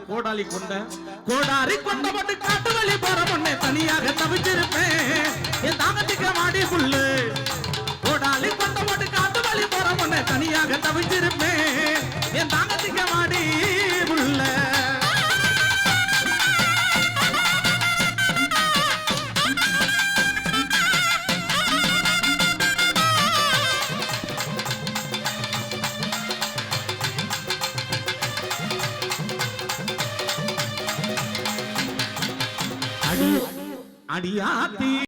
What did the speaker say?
கோடாலி கொண்ட கோடாரி கொண்ட பட்டு காட்டு வழி போற பொண்ணே தனியாக தவிச்சிருப்பேன் என் தாங்கத்துக்கு மாடி புல்லு கோடாலி கொண்ட பட்டு காட்டு வழி போற பொண்ணே தனியாக தவிச்சிருப்பேன் என் தாங்கத்துக்கு மாடி புல்ல அடியாத்தி